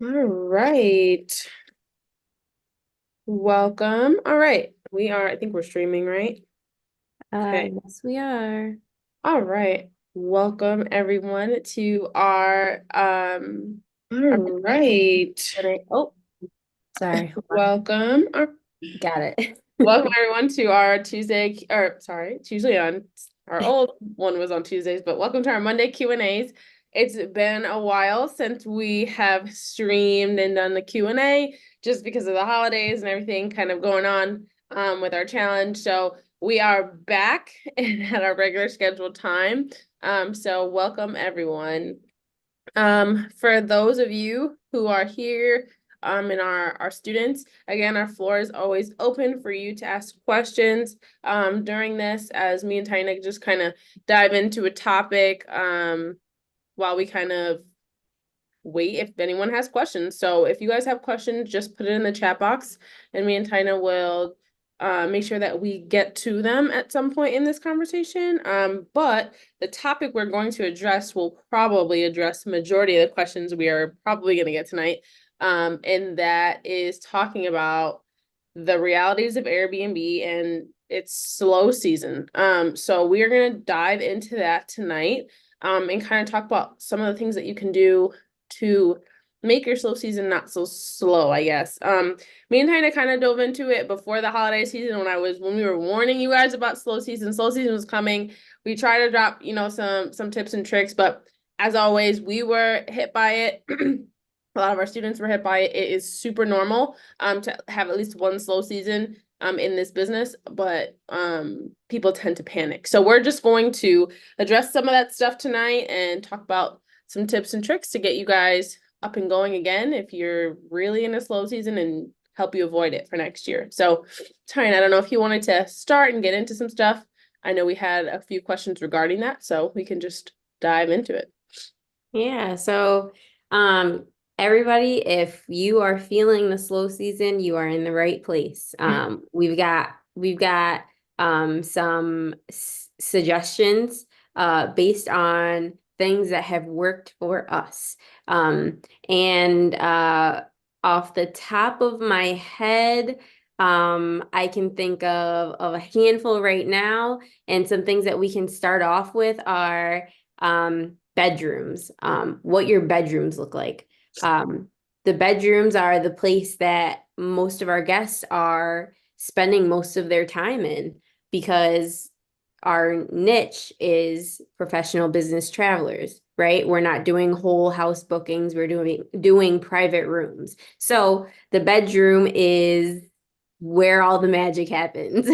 All right. Welcome. All right. I think we're streaming, right? Okay. Yes, we are. All right. Welcome everyone to all right. Oh, sorry. Hold on. Welcome. Got it. Welcome everyone to our Tuesday, or sorry, it's usually on our old one was on Tuesdays, but welcome to our Monday Q&As. It's been a while since we have streamed and done the Q&A just because of the holidays and everything kind of going on with our challenge. So we are back at our regular scheduled time. So welcome everyone. For those of you who are here, and our students, again, our floor is always open for you to ask questions, during this as me and Tyna just kind of dive into a topic, while we kind of wait if anyone has questions. So if you guys have questions, just put it in the chat box and me and Tyna will make sure that we get to them at some point in this conversation. But the topic we're going to address will probably address the majority of the questions we are probably going to get tonight. And that is talking about the realities of Airbnb and its slow season. So we are going to dive into that tonight, and kind of talk about some of the things that you can do to make your slow season not so slow, I guess. Me and Tina kind of dove into it before the holiday season when we were warning you guys about slow season. Slow season was coming. We tried to drop, some tips and tricks, but as always, we were hit by it. A lot of our students were hit by it. It is super normal to have at least one slow season in this business, but people tend to panic. So we're just going to address some of that stuff tonight and talk about some tips and tricks to get you guys up and going again if you're really in a slow season and help you avoid it for next year. So, Tyne, I don't know if you wanted to start and get into some stuff. I know we had a few questions regarding that, so we can just dive into it. Yeah, so everybody, if you are feeling the slow season, you are in the right place. We've got some suggestions based on things that have worked for us. And off the top of my head, I can think of a handful right now, and some things that we can start off with are bedrooms, what your bedrooms look like. The bedrooms are the place that most of our guests are spending most of their time in, because our niche is professional business travelers, right? We're not doing whole house bookings, we're doing private rooms. So the bedroom is where all the magic happens.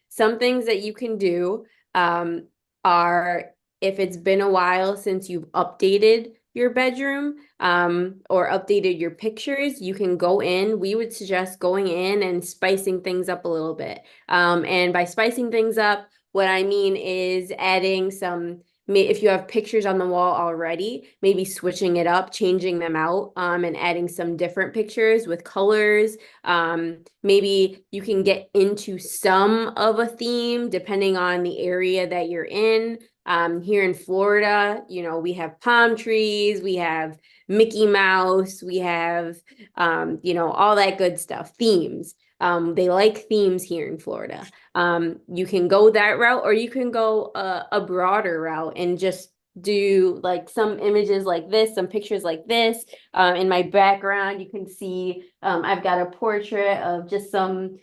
Some things that you can do are, if it's been a while since you've updated your bedroom, or updated your pictures, you can go in. We would suggest going in and spicing things up a little bit. And by spicing things up, what I mean is adding some, if you have pictures on the wall already, maybe switching it up, changing them out, and adding some different pictures with colors. Maybe you can get into some of a theme depending on the area that you're in. Here in Florida, we have palm trees, we have Mickey Mouse, we have, all that good stuff, themes. They like themes here in Florida. You can go that route, or you can go a broader route and just do like some images like this, some pictures like this. In my background, you can see I've got a portrait of just some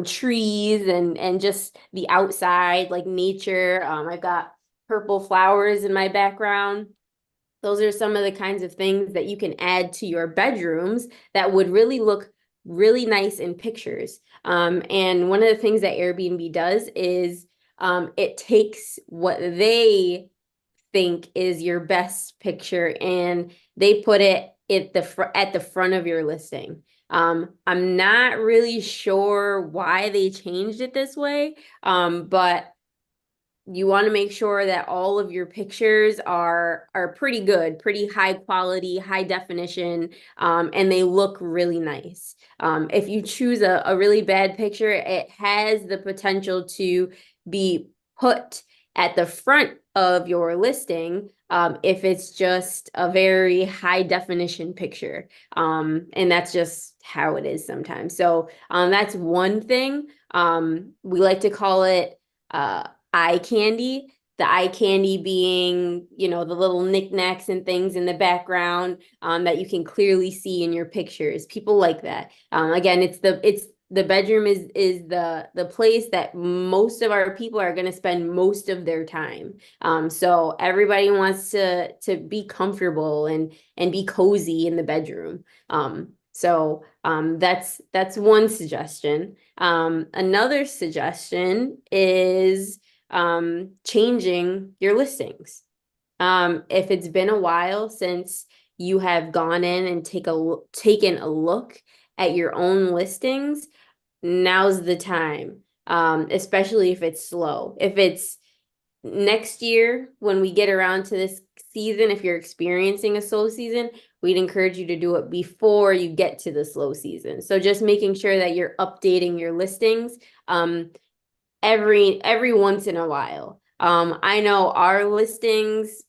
trees and just the outside, like nature. I've got purple flowers in my background. Those are some of the kinds of things that you can add to your bedrooms that would really look really nice in pictures. And one of the things that Airbnb does is it takes what they think is your best picture and they put it at the front of your listing. I'm not really sure why they changed it this way, but you want to make sure that all of your pictures are pretty good, pretty high quality, high definition, and they look really nice. If you choose a really bad picture, it has the potential to be put at the front of your listing, if it's just a very high definition picture. And that's just how it is sometimes. So that's one thing. We like to call it eye candy. The eye candy being, the little knickknacks and things in the background that you can clearly see in your pictures. People like that. Again, the bedroom is the place that most of our people are going to spend most of their time. So everybody wants to be comfortable and be cozy in the bedroom. That's one suggestion. Another suggestion is changing your listings. If it's been a while since you have gone in and taken a look at your own listings, now's the time. Especially if it's slow. If it's next year, when we get around to this season, if you're experiencing a slow season, we'd encourage you to do it before you get to the slow season. So just making sure that you're updating your listings every once in a while. I know our listings,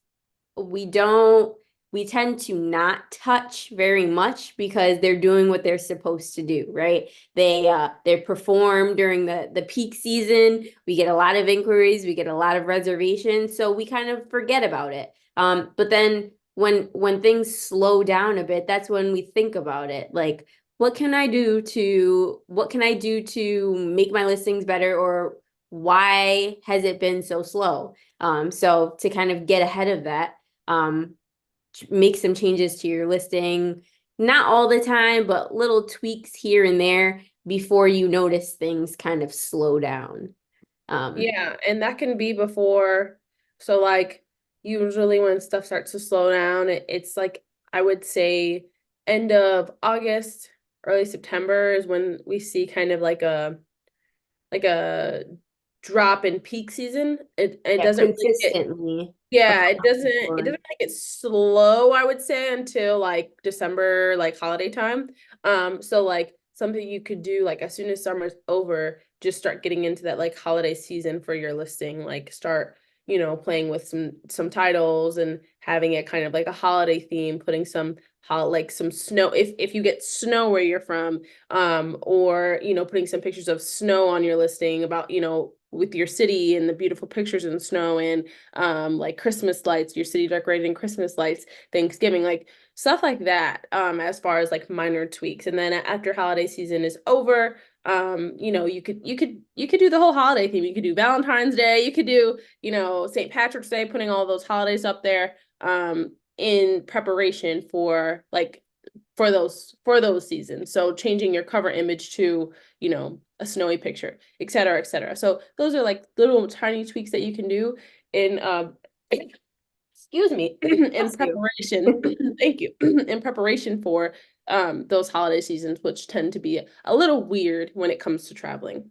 we don't we tend to not touch very much because they're doing what they're supposed to do, right? They perform during the peak season. We get a lot of inquiries, we get a lot of reservations, so we kind of forget about it. But then when things slow down a bit, that's when we think about it. Like, what can I do to make my listings better, or why has it been so slow? So to kind of get ahead of that, make some changes to your listing, not all the time, but little tweaks here and there before you notice things kind of slow down. Yeah, and that can be before. So like usually when stuff starts to slow down, it's like I would say end of August, early September is when we see kind of like a drop in peak season. It Yeah, doesn't really get consistently yeah, across the it board. doesn't really get slow, I would say, until like December, like holiday time. So like something you could do like as soon as summer's over, just start getting into that like holiday season for your listing, like start, playing with some titles and having it kind of like a holiday theme, putting some like some snow if you get snow where you're from, or putting some pictures of snow on your listing about, with your city and the beautiful pictures in snow and like Christmas lights, your city decorating Christmas lights, Thanksgiving, like stuff like that, as far as like minor tweaks. And then after holiday season is over, you could do the whole holiday theme. You could do Valentine's Day, you could do, St. Patrick's Day, putting all those holidays up there, in preparation for like for those seasons. So changing your cover image to, a snowy picture, et cetera, et cetera. So those are like little tiny tweaks that you can do in excuse me, in Bless you. preparation. Thank you. In preparation for those holiday seasons, which tend to be a little weird when it comes to traveling.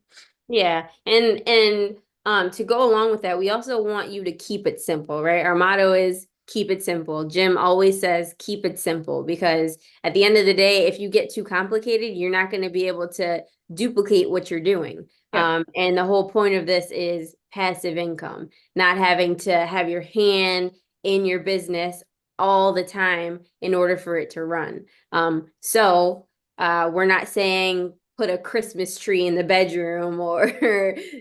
Yeah, and to go along with that, we also want you to keep it simple, right? Our motto is keep it simple. Jim always says keep it simple because at the end of the day, if you get too complicated, you're not going to be able to duplicate what you're doing. Yeah. And the whole point of this is passive income, not having to have your hand in your business all the time in order for it to run. We're not saying put a Christmas tree in the bedroom or,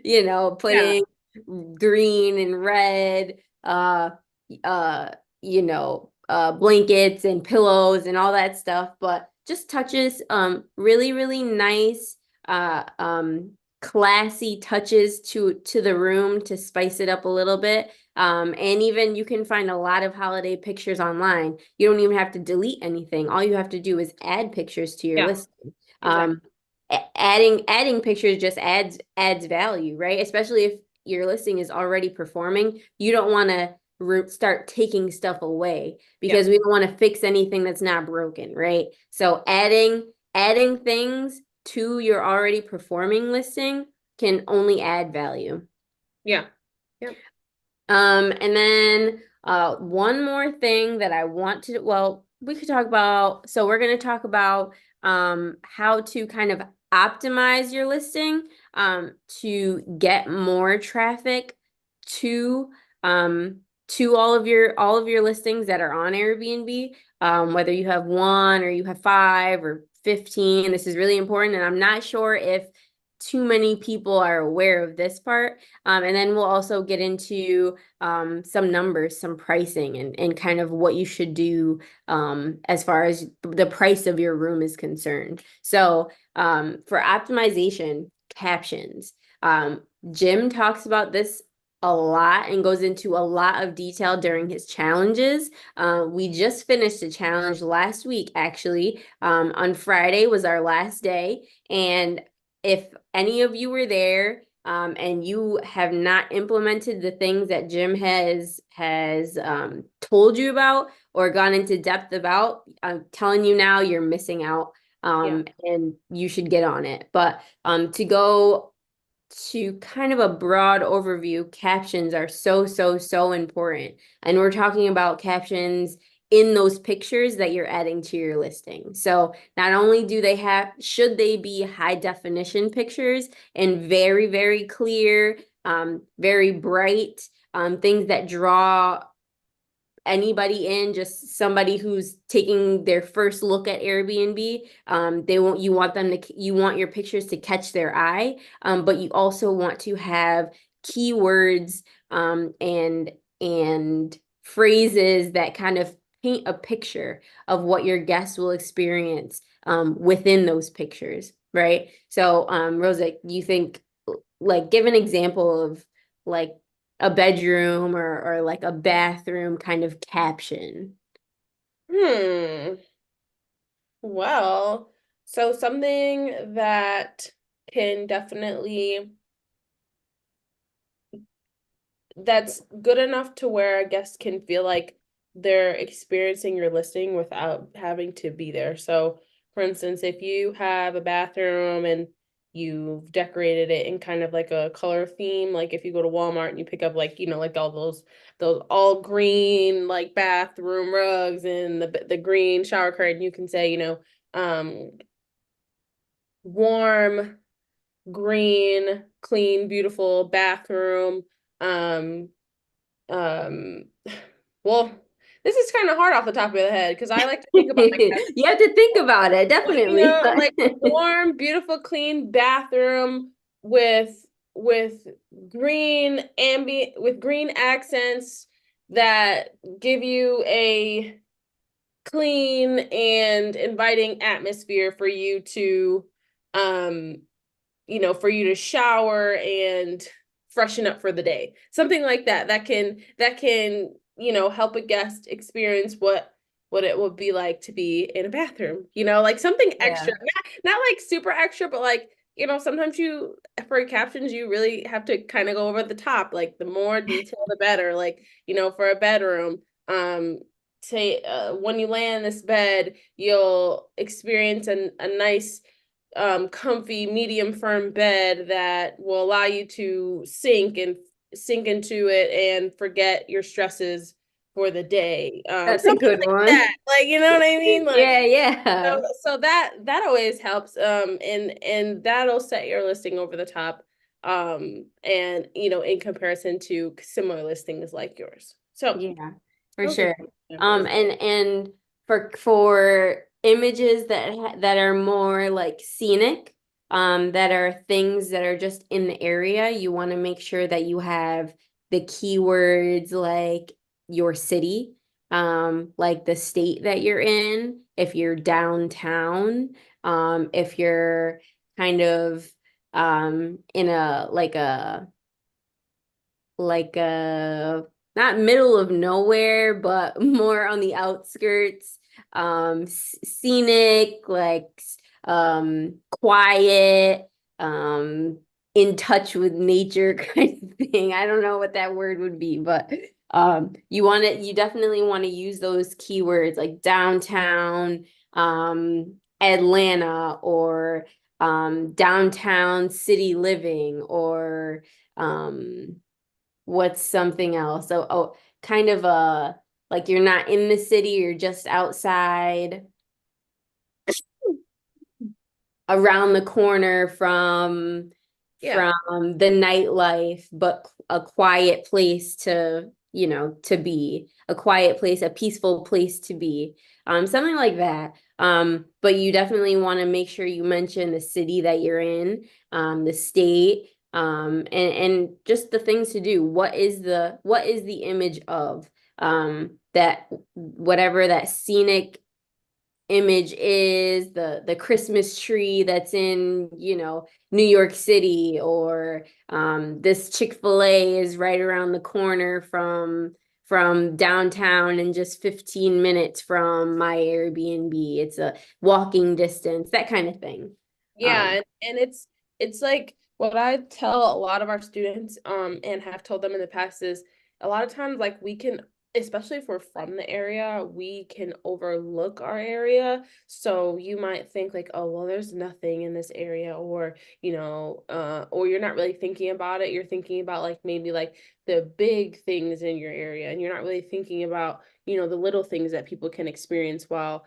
Yeah. putting green and red, uh, blankets and pillows and all that stuff, but just touches, really, really nice, uh, um, classy touches to the room to spice it up a little bit. And even you can find a lot of holiday pictures online. You don't even have to delete anything. All you have to do is add pictures to your Yeah. listing. Exactly. Adding pictures just adds value, right? Especially if your listing is already performing. You don't want to start taking stuff away Yeah. because we don't want to fix anything that's not broken, right? So adding things to your already performing listing can only add value. Yeah. Yeah. And then one more thing that I want to, well, we could talk about, so we're going to talk about how to kind of optimize your listing to get more traffic to to all of your listings that are on Airbnb, whether you have one or you have five or 15. This is really important, and I'm not sure if too many people are aware of this part. And then we'll also get into some numbers, some pricing, and kind of what you should do as far as the price of your room is concerned. So for optimization, captions. Jim talks about this a lot and goes into a lot of detail during his challenges. We just finished a challenge last week, actually. On Friday was our last day. And if any of you were there, and you have not implemented the things that Jim has told you about or gone into depth about, I'm telling you now, you're missing out. Yeah. And you should get on it. But to go to kind of a broad overview, captions are so, so, so important. And we're talking about captions in those pictures that you're adding to your listing. So not only should they be high definition pictures and very, very clear, very bright, things that draw anybody in, just somebody who's taking their first look at Airbnb. You want your pictures to catch their eye, but you also want to have keywords and phrases that kind of paint a picture of what your guests will experience within those pictures, right? So, Rosa, you think, like, give an example of like a bedroom or like a bathroom kind of caption. Hmm. Well, so something that can definitely that's good enough to where a guest can feel like they're experiencing your listing without having to be there. So, for instance, if you have a bathroom and you've decorated it in kind of like a color theme, like if you go to Walmart and you pick up like, like all those all green like bathroom rugs and the green shower curtain, you can say, um warm green, clean, beautiful bathroom. Um um, well, this is kind of hard off the top of the head because I like to think about like You have to think about it, definitely. like warm, beautiful, clean bathroom with with green accents that give you a clean and inviting atmosphere for you to um for you to shower and freshen up for the day. Something like that that can help a guest experience what it would be like to be in a bathroom. Like something Yeah. extra. Not like super extra, but like, sometimes you for captions you really have to kind of go over the top. Like the more detail the better. Like, for a bedroom, say when you lay in this bed, you'll experience a nice comfy, medium firm bed that will allow you to sink into it and forget your stresses for the day. That's a Something good like that. one. Like, you know what I mean? Like, Yeah, so, yeah. so that always helps. And that'll set your listing over the top. And in comparison to similar listings like yours. So Yeah, for those are sure. examples. And for images that are more like scenic, that are things that are just in the area, you want to make sure that you have the keywords like your city, like the state that you're in, if you're downtown, if you're kind of in a like a not middle of nowhere, but more on the outskirts, scenic, like quiet, in touch with nature kind of thing. I don't know what that word would be, but you definitely want to use those keywords like downtown, Atlanta, or downtown city living, or what's something else? So, kind of like you're not in the city, you're just outside, around the corner Yeah. from the nightlife, but a quiet place to be a quiet place, a peaceful place to be, something like that. But you definitely want to make sure you mention the city that you're in, the state, and just the things to do. What is the image of that whatever that scenic image is, the Christmas tree that's in, New York City, or this Chick-fil-A is right around the corner from downtown and just 15 minutes from my Airbnb. It's a walking distance, that kind of thing. Yeah, and it's like what I tell a lot of our students and have told them in the past is a lot of times like we can, especially if we're from the area, we can overlook our area. So you might think like, oh well, there's nothing in this area, or or you're not really thinking about it. You're thinking about like maybe like the big things in your area, and you're not really thinking about, the little things that people can experience while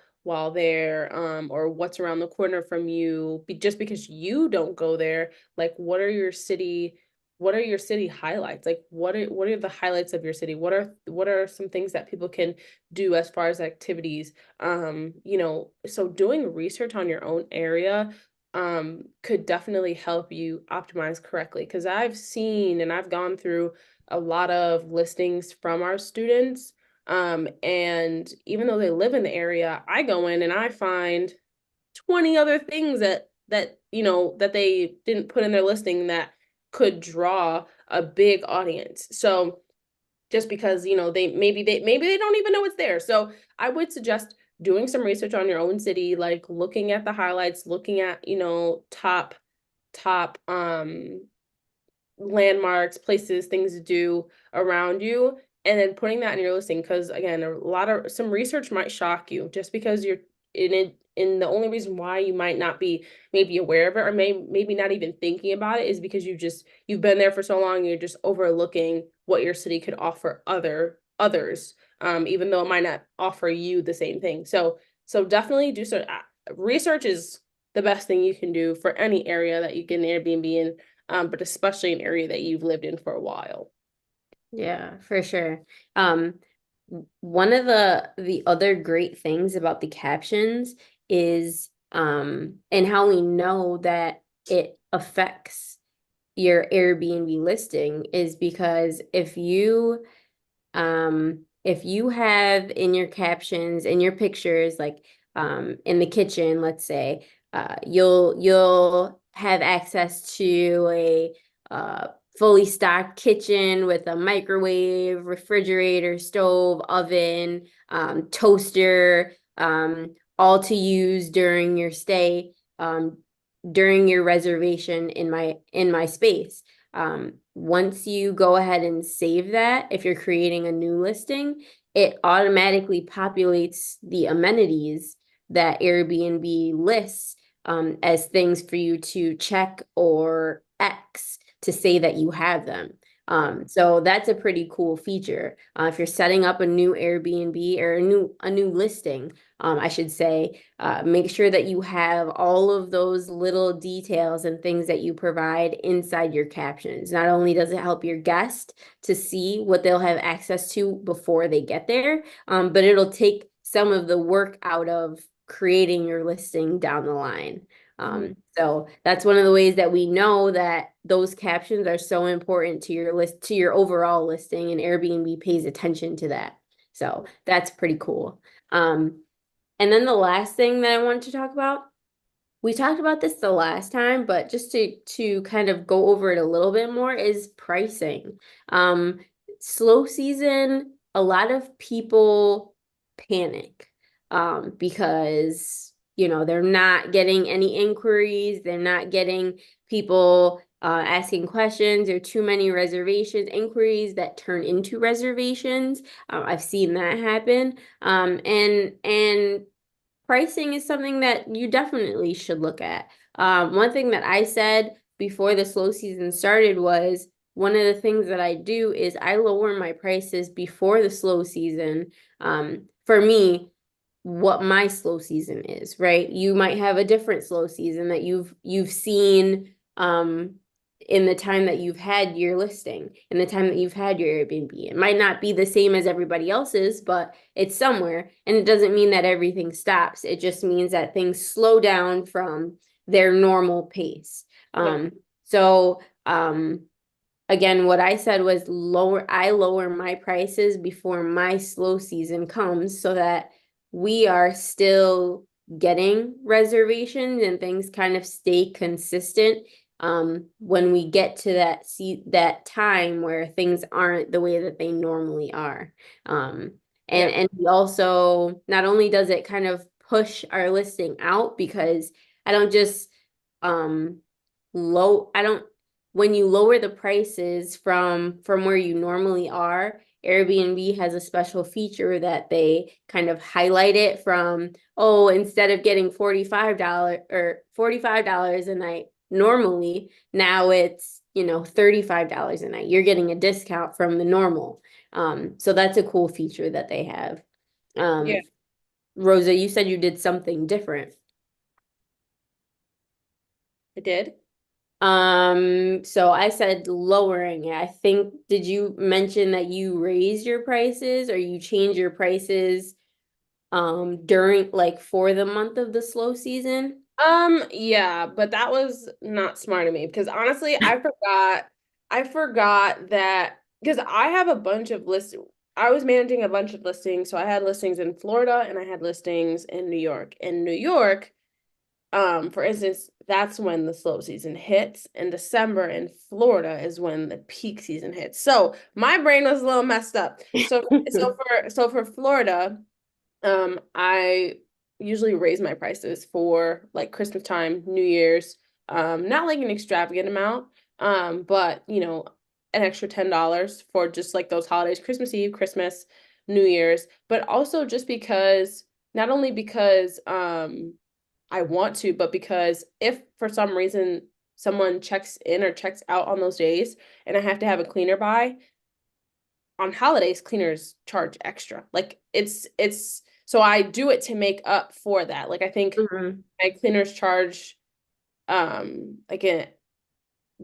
there, or what's around the corner from you. Just because you don't go there, like what are your city highlights? Like what are the highlights of your city? What are some things that people can do as far as activities? So doing research on your own area could definitely help you optimize correctly, because I've seen and I've gone through a lot of listings from our students, and even though they live in the area, I go in and I find 20 other things that they didn't put in their listing that could draw a big audience. So just because, they don't even know it's there. So I would suggest doing some research on your own city, like looking at the highlights, looking at, top landmarks, places, things to do around you, and then putting that in your listing. Because again, some research might shock you just because you're in it. And the only reason why you might not be maybe aware of it, or maybe not even thinking about it, is because you've been there for so long, you're just overlooking what your city could offer others, even though it might not offer you the same thing. So definitely do so. Research is the best thing you can do for any area that you get an Airbnb in, but especially an area that you've lived in for a while. Yeah, for sure. Um, One of the other great things about the captions is and how we know that it affects your Airbnb listing is because if you have in your captions, in your pictures, like in the kitchen, let's say, you'll have access to a fully stocked kitchen with a microwave, refrigerator, stove, oven, toaster, all to use during your stay, during your reservation in my space. Once you go ahead and save that, if you're creating a new listing, it automatically populates the amenities that Airbnb lists, as things for you to check or X to say that you have them. So that's a pretty cool feature. If you're setting up a new Airbnb or a new listing, I should say, make sure that you have all of those little details and things that you provide inside your captions. Not only does it help your guest to see what they'll have access to before they get there, but it'll take some of the work out of creating your listing down the line. Mhm. So that's one of the ways that we know that those captions are so important to your list, to your overall listing, and Airbnb pays attention to that. So that's pretty cool. And then the last thing that I wanted to talk about, we talked about this the last time, but just to kind of go over it a little bit more, is pricing. Um, Slow season, a lot of people panic because they're not getting any inquiries, they're not getting people asking questions, or too many inquiries that turn into reservations. I've seen that happen. And pricing is something that you definitely should look at. One thing that I said before the slow season started was, one of the things that I do is I lower my prices before the slow season. For me, what my slow season is, right? You might have a different slow season that you've seen in the time that you've had your listing, in the time that you've had your Airbnb. It might not be the same as everybody else's, but it's somewhere. And it doesn't mean that everything stops. It just means that things slow down from their normal pace. Yeah. So again, what I said was I lower my prices before my slow season comes so that we are still getting reservations and things kind of stay consistent when we get to that time where things aren't the way that they normally are. Yeah. And we also, not only does it kind of push our listing out, because I don't just I don't when you lower the prices from where you normally are, Airbnb has a special feature that they kind of highlight it from, oh, instead of getting $45 a night normally, now it's, $35 a night. You're getting a discount from the normal. So that's a cool feature that they have. Yeah. Um, Rosa, you said you did something different. I did. So I said lowering it. I think, did you mention that you raise your prices or you change your prices during like for the month of the slow season? Yeah, but that was not smart of me because honestly, I forgot that because I have a bunch of lists. I was managing a bunch of listings. So I had listings in Florida and I had listings in New York. In New York, for instance, that's when the slow season hits. In December in Florida is when the peak season hits. So my brain was a little messed up. So for Florida, I usually raise my prices for like Christmas time, New Year's, not like an extravagant amount, but an extra $10 for just like those holidays, Christmas Eve, Christmas, New Year's, but also just because not only because I want to, but because if for some reason someone checks in or checks out on those days and I have to have a cleaner by, on holidays, cleaners charge extra. Like it's so I do it to make up for that. Like I think Mhm. my cleaners charge again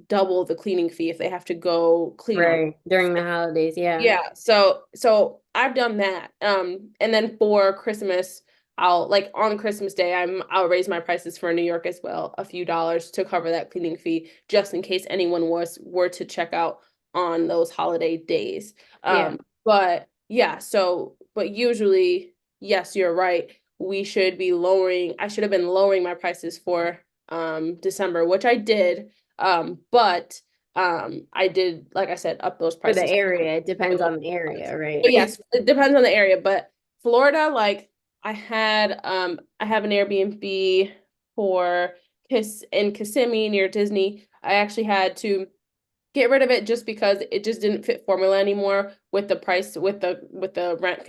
double the cleaning fee if they have to go clean on. Right. During the holidays, yeah. Yeah, so I've done that. And then for Christmas, I'll like on Christmas Day, I'll raise my prices for New York as well, a few dollars to cover that cleaning fee, just in case anyone were to check out on those holiday days. Yeah. But yeah, but usually, yes, you're right. I should have been lowering my prices for December, which I did. But I did, like I said, up those For the prices. area, it depends on the area, But right? yes, it depends on the area. But Florida, like I have an Airbnb for Kiss in Kissimmee near Disney. I actually had to get rid of it just because it just didn't fit formula anymore with the price with the rent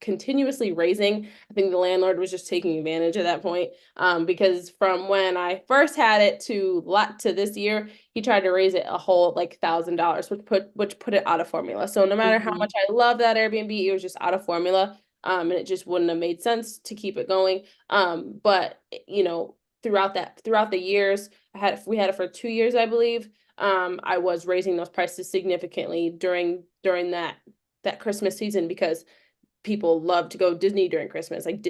continuously raising. I think the landlord was just taking advantage at that point. Because from when I first had it to this year, he tried to raise it a whole like $1,000, which put it out of formula. So no matter how Mhm. much I love that Airbnb, it was just out of formula. And it just wouldn't have made sense to keep it going. But throughout the years, we had it for 2 years, I believe. I was raising those prices significantly during that Christmas season because people love to go Disney during Christmas. Like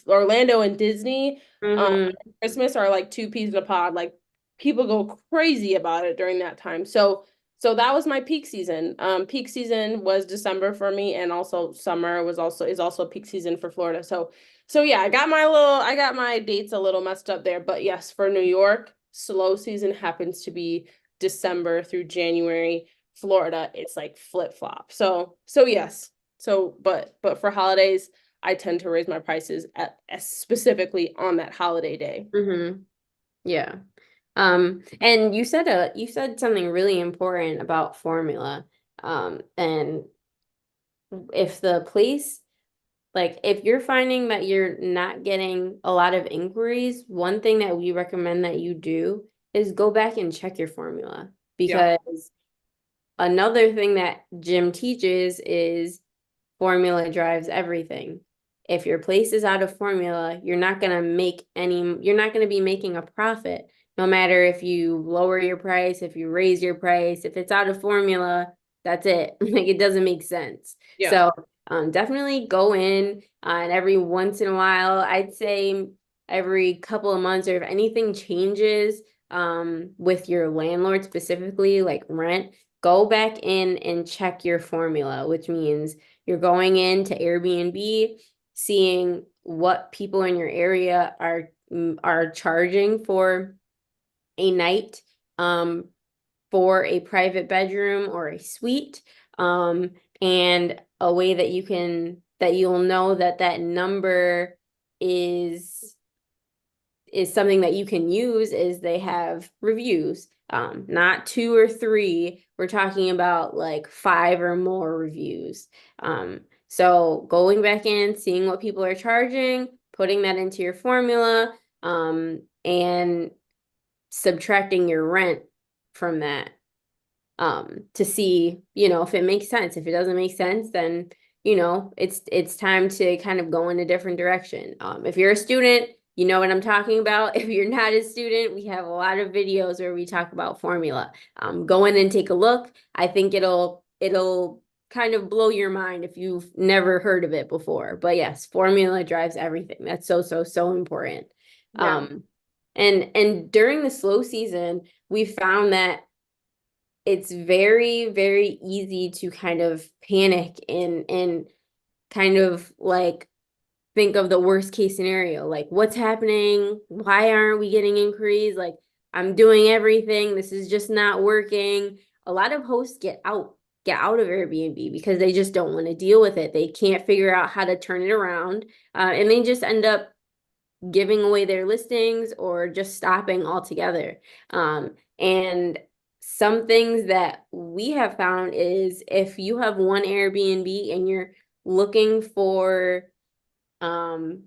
Orlando and Disney, Mhm. Christmas are like two peas in a pod. Like people go crazy about it during that time. So that was my peak season. Peak season was December for me, and also summer is also peak season for Florida. So yeah, I got my dates a little messed up there. But yes, for New York, slow season happens to be December through January. Florida, it's like flip-flop. So yes. But for holidays, I tend to raise my prices specifically on that holiday day. Mhm. Yeah. And you said something really important about formula. And if the place, like if you're finding that you're not getting a lot of inquiries, one thing that we recommend that you do is go back and check your formula. Yeah. Because another thing that Jim teaches is formula drives everything. If your place is out of formula, you're not going to be making a profit no matter if you lower your price, if you raise your price, if it's out of formula, that's it. Like it doesn't make sense. Yeah. So definitely go in and every once in a while, I'd say every couple of months, or if anything changes with your landlord specifically, like rent, go back in and check your formula, which means you're going into Airbnb, seeing what people in your area are charging for a night for a private bedroom or a suite, um, and a way that you'll know that that number is something that you can use is they have reviews, not two or three. We're talking about like five or more reviews. So going back in, seeing what people are charging, putting that into your formula, and subtracting your rent from that, to see, if it makes sense. If it doesn't make sense, then, it's time to kind of go in a different direction. If you're a student, you know what I'm talking about. If you're not a student, we have a lot of videos where we talk about formula. Go in and take a look. I think it'll kind of blow your mind if you've never heard of it before. But yes, formula drives everything. That's so, so, so important. Yeah. And during the slow season, we found that it's very, very easy to kind of panic and kind of like think of the worst case scenario. Like, what's happening? Why aren't we getting inquiries? Like, I'm doing everything. This is just not working. A lot of hosts get out of Airbnb because they just don't want to deal with it. They can't figure out how to turn it around. And they just end up giving away their listings or just stopping altogether. And some things that we have found is if you have one Airbnb and you're looking for um,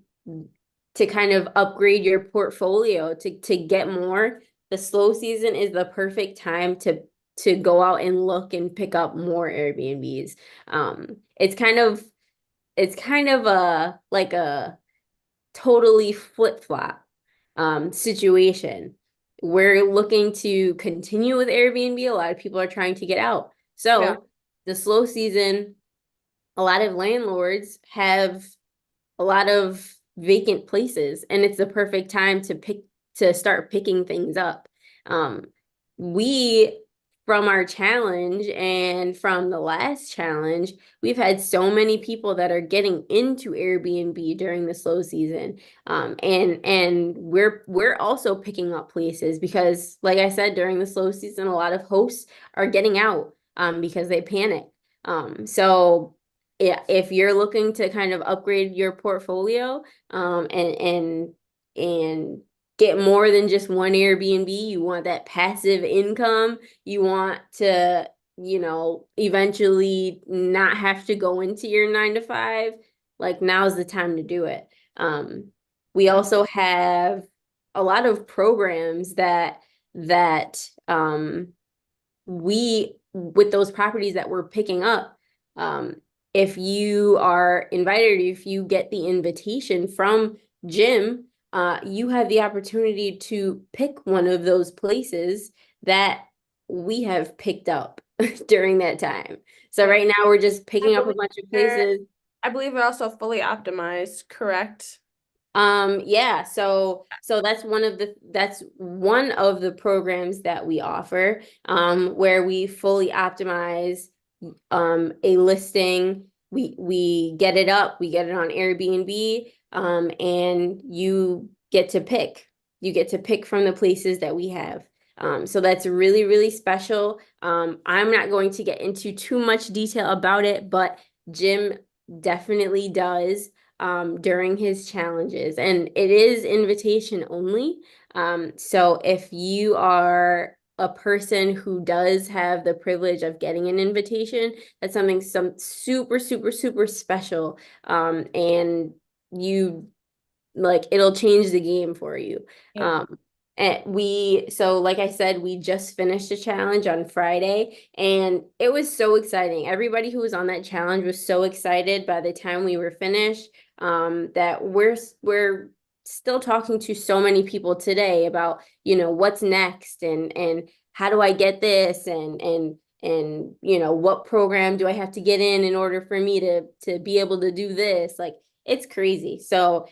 to kind of upgrade your portfolio to get more, the slow season is the perfect time to go out and look and pick up more Airbnbs. It's kind of a like a totally flip-flop situation. We're looking to continue with Airbnb. A lot of people are trying to get out. Yeah. So the slow season, a lot of landlords have a lot of vacant places, and it's the perfect time to start picking things up. Um, we from our challenge and from the last challenge, we've had so many people that are getting into Airbnb during the slow season. And we're also picking up places because, like I said, during the slow season, a lot of hosts are getting out because they panic. So yeah, if you're looking to kind of upgrade your portfolio, and get more than just one Airbnb, you want that passive income, you want to, eventually not have to go into your 9 to 5, like now's the time to do it. We also have a lot of programs that we with those properties that we're picking up, if you are invited, if you get the invitation from Jim, you have the opportunity to pick one of those places that we have picked up during that time. So Yeah. right now we're just I picking up a believe bunch of they're, places. I believe they're also fully optimized, correct? Yeah, so that's one of the programs that we offer, where we fully optimize a listing. We get it up, we get it on Airbnb, and you get to pick from the places that we have. So that's really, really special. I'm not going to get into too much detail about it, but Jim definitely does during his challenges, and it is invitation only. So if you are a person who does have the privilege of getting an invitation, that's some super, super, super special. And you like it'll change the game for you. Yeah. And like I said, we just finished a challenge on Friday, and it was so exciting. Everybody who was on that challenge was so excited by the time we were finished, that we're still talking to so many people today about, what's next and how do I get this and what program do I have to get in order for me to be able to do this? Like it's crazy. So,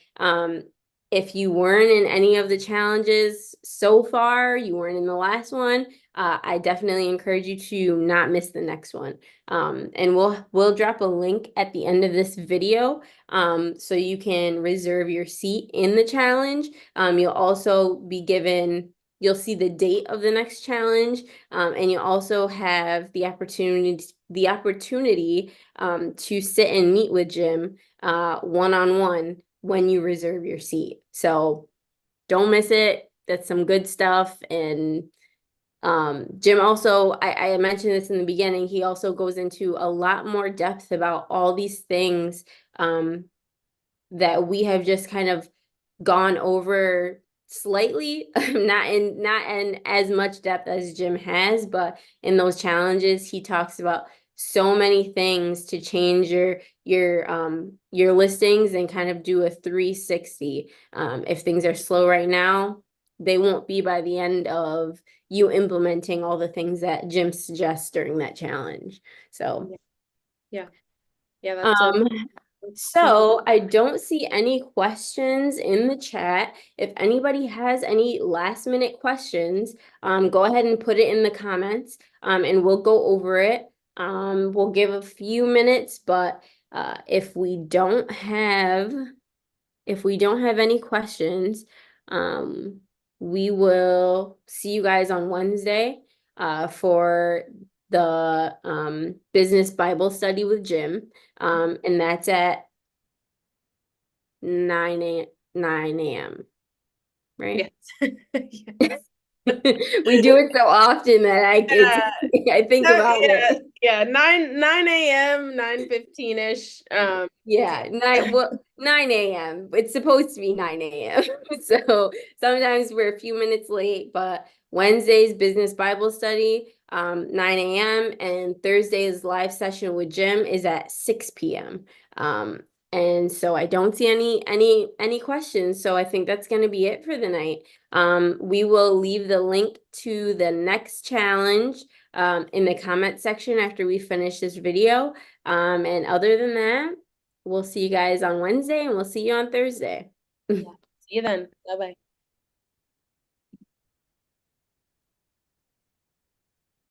if you weren't in any of the challenges so far, you weren't in the last one, I definitely encourage you to not miss the next one. And we'll drop a link at the end of this video, so you can reserve your seat in the challenge. You'll also be given, you'll see the date of the next challenge, and you also have the opportunity to sit and meet with Jim one-on-one when you reserve your seat. So don't miss it. That's some good stuff. And Jim also, I mentioned this in the beginning, he also goes into a lot more depth about all these things that we have just kind of gone over slightly, not in as much depth as Jim has, but in those challenges, he talks about so many things to change your listings and kind of do a 360. If things are slow right now, they won't be by the end of you implementing all the things that Jim suggests during that challenge. So, Yeah. Yeah, that's a um, key. so I don't see any questions in the chat. If anybody has any last minute questions, go ahead and put it in the comments, and we'll go over it. We'll give a few minutes, but if we don't have any questions, we will see you guys on Wednesday for the business Bible study with Jim. And that's at 9 a.m., right? Yes. Yes. We do it so often that I think No, about yeah, it. yeah, 9 a.m., 9:15-ish. Yeah, 9 a.m. It's supposed to be 9 a.m. So sometimes we're a few minutes late, but Wednesday's business Bible study, 9 a.m. and Thursday's live session with Jim is at 6 p.m. And so I don't see any questions. So I think that's going to be it for the night. We will leave the link to the next challenge in the comment section after we finish this video. And other than that, we'll see you guys on Wednesday and we'll see you on Thursday. Yeah. See you then. Bye bye.